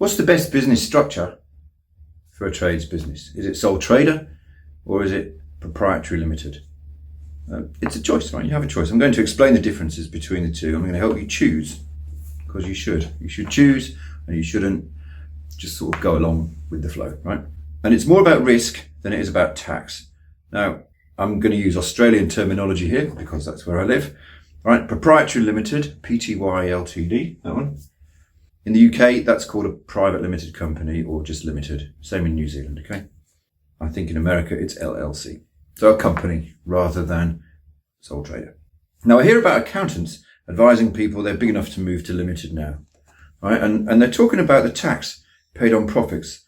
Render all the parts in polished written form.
What's the best business structure for a trades business? Is it sole trader or is it proprietary limited? It's a choice, right? You have a choice. I'm going to explain the differences between the two. I'm going to help you choose, because you should. You should choose, and you shouldn't just sort of go along with the flow, right? And it's more about risk than it is about tax. Now, I'm going to use Australian terminology here because that's where I live. Right, proprietary limited, Pty Ltd, that one. In the UK, that's called a private limited company or just limited. Same in New Zealand, okay? I think in America, it's LLC. So a company rather than sole trader. Now, I hear about accountants advising people they're big enough to move to limited now, right? And they're talking about the tax paid on profits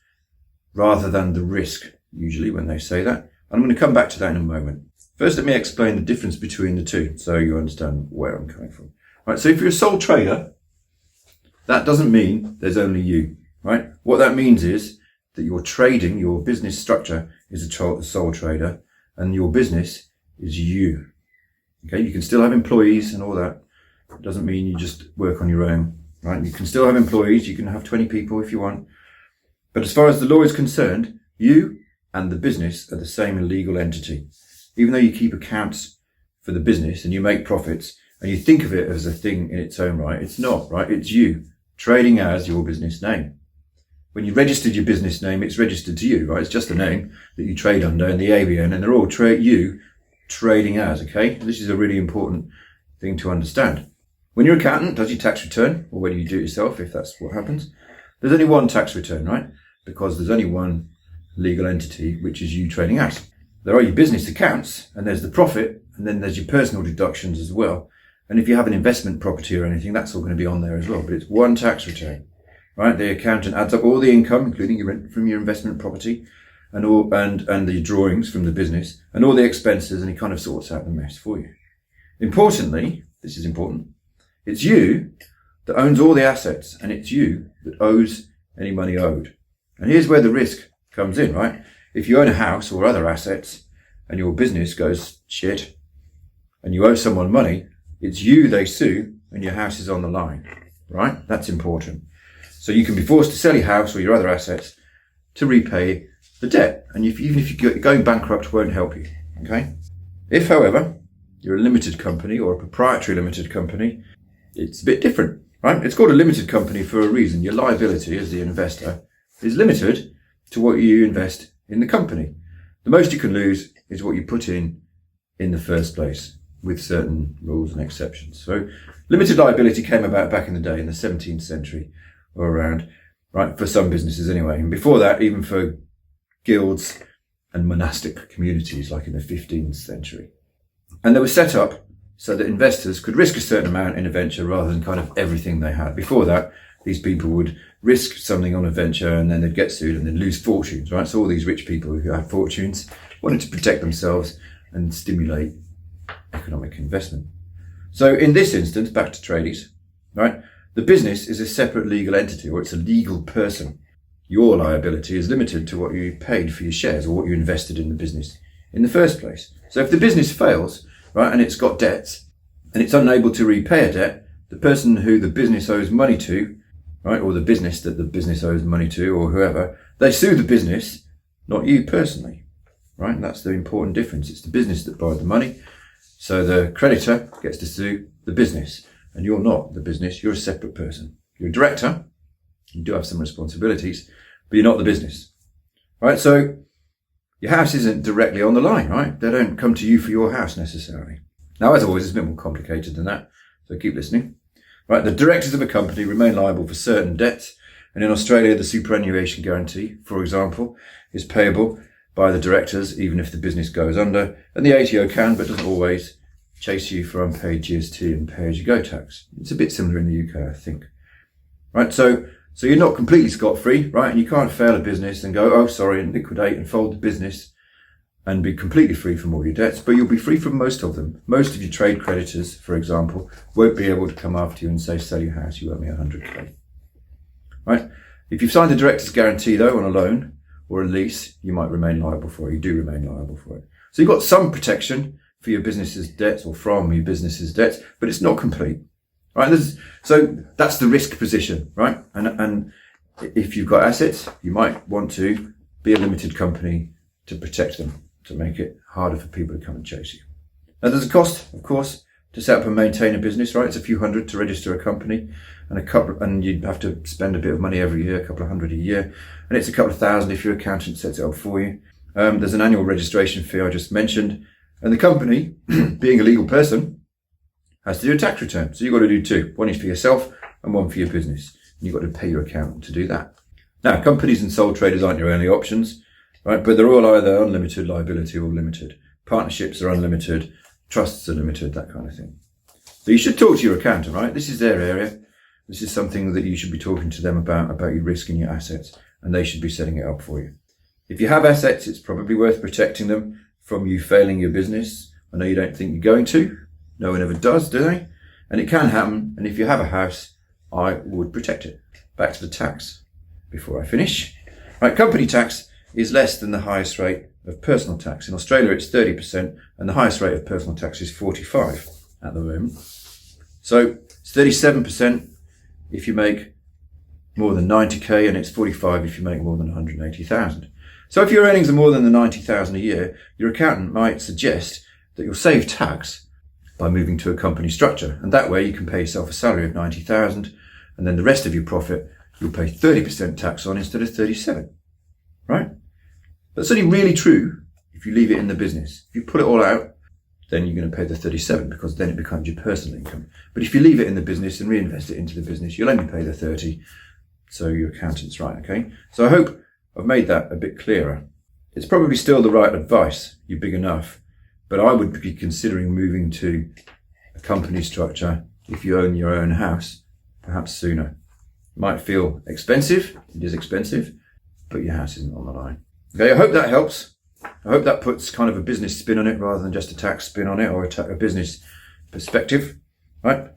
rather than the risk, usually, when they say that. I'm going to come back to that in a moment. First, let me explain the difference between the two so you understand where I'm coming from. Right, so if you're a sole trader, that doesn't mean there's only you, right? What that means is that you're trading, your business structure is a sole trader, and your business is you. Okay, you can still have employees and all that. It doesn't mean you just work on your own, right? You can still have employees. You can have 20 people if you want. But as far as the law is concerned, you and the business are the same legal entity. Even though you keep accounts for the business and you make profits and you think of it as a thing in its own right, it's not, right? It's you trading as your business name. When you registered your business name, it's registered to you, right? It's just a name that you trade under in the ABN, and they're all you trading as, okay? This is a really important thing to understand. When your accountant does your tax return, or whether you do it yourself, if that's what happens, there's only one tax return, right? Because there's only one legal entity, which is you trading as. There are your business accounts, and there's the profit, and then there's your personal deductions as well. And if you have an investment property or anything, that's all going to be on there as well. But it's one tax return, right? The accountant adds up all the income, including your rent from your investment property, and the drawings from the business, and all the expenses, and he kind of sorts out the mess for you. Importantly, this is important, it's you that owns all the assets, and it's you that owes any money owed. And here's where the risk comes in, right? If you own a house or other assets, and your business goes shit, and you owe someone money, it's you they sue, and your house is on the line, right? That's important. So you can be forced to sell your house or your other assets to repay the debt. And even if you're going bankrupt, won't help you, okay? If, however, you're a limited company or a proprietary limited company, it's a bit different, right? It's called a limited company for a reason. Your liability as the investor is limited to what you invest in the company. The most you can lose is what you put in the first place, with certain rules and exceptions. So limited liability came about back in the day in the 17th century or around, right? For some businesses anyway. And before that, even for guilds and monastic communities like in the 15th century. And they were set up so that investors could risk a certain amount in a venture rather than kind of everything they had. Before that, these people would risk something on a venture and then they'd get sued and then lose fortunes, right? So all these rich people who had fortunes wanted to protect themselves and stimulate economic investment. So in this instance, back to Tradies, right? The business is a separate legal entity, or it's a legal person. Your liability is limited to what you paid for your shares or what you invested in the business in the first place. So if the business fails, right, and it's got debts and it's unable to repay a debt, the person who the business owes money to, right, or the business that the business owes money to, or whoever, they sue the business, not you personally, right? And that's the important difference. It's the business that borrowed the money. So the creditor gets to sue the business, and you're not the business, you're a separate person. You're a director, you do have some responsibilities, but you're not the business, right? So your house isn't directly on the line, right? They don't come to you for your house necessarily. Now, as always, it's a bit more complicated than that, so keep listening. Right, the directors of a company remain liable for certain debts, and in Australia, the superannuation guarantee, for example, is payable by the directors even if the business goes under, and the ATO can, but doesn't always, chase you for unpaid GST and pay-as-you-go tax. It's a bit similar in the UK, I think. Right, so you're not completely scot-free, right, and you can't fail a business and go, oh, sorry, and liquidate and fold the business and be completely free from all your debts, but you'll be free from most of them. Most of your trade creditors, for example, won't be able to come after you and say, sell your house, you owe me 100k. Right? If you've signed the director's guarantee, though, on a loan or a lease, you might remain liable for it. You do remain liable for it. So you've got some protection for your business's debts or from your business's debts, but it's not complete. Right? So that's the risk position, right? And if you've got assets, you might want to be a limited company to protect them, to make it harder for people to come and chase you. Now, there's a cost, of course, to set up and maintain a business, right? It's a few hundred to register a company, and you'd have to spend a bit of money every year, a couple of hundred a year, and it's a couple of thousand if your accountant sets it up for you. There's an annual registration fee I just mentioned, and the company, being a legal person, has to do a tax return. So you've got to do two. One is for yourself and one for your business. And you've got to pay your accountant to do that. Now, companies and sole traders aren't your only options, right? But they're all either unlimited liability or limited. Partnerships are unlimited. Trusts are limited, that kind of thing. So you should talk to your accountant, right? This is their area. This is something that you should be talking to them about your risk and your assets, and they should be setting it up for you. If you have assets, it's probably worth protecting them from you failing your business. I know you don't think you're going to. No one ever does, do they? And it can happen. And if you have a house, I would protect it. Back to the tax before I finish. Right, company tax is less than the highest rate of personal tax. In Australia, it's 30%, and the highest rate of personal tax is 45% at the moment. So it's 37% if you make more than 90k, and it's 45% if you make more than 180,000. So if your earnings are more than the 90,000 a year, your accountant might suggest that you'll save tax by moving to a company structure, and that way you can pay yourself a salary of 90,000, and then the rest of your profit you'll pay 30% tax on instead of 37%, right? That's only really true if you leave it in the business. If you pull it all out, then you're going to pay the 37% because then it becomes your personal income. But if you leave it in the business and reinvest it into the business, you'll only pay the 30%. So your accountant's right, okay? So I hope I've made that a bit clearer. It's probably still the right advice. You're big enough, but I would be considering moving to a company structure if you own your own house, perhaps sooner. It might feel expensive. It is expensive, but your house isn't on the line. Okay, I hope that helps. I hope that puts kind of a business spin on it rather than just a tax spin on it, or a business perspective, right?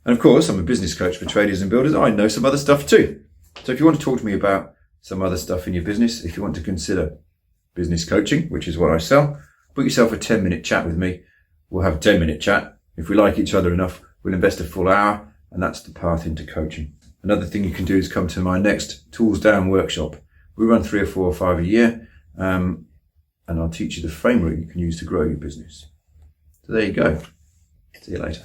And of course, I'm a business coach for traders and builders. I know some other stuff too. So if you want to talk to me about some other stuff in your business, if you want to consider business coaching, which is what I sell, book yourself a 10-minute chat with me. We'll have a 10-minute chat. If we like each other enough, we'll invest a full hour, and that's the path into coaching. Another thing you can do is come to my next Tools Down workshop. We run 3 or 4 or 5 a year, and I'll teach you the framework you can use to grow your business. So there you go. See you later.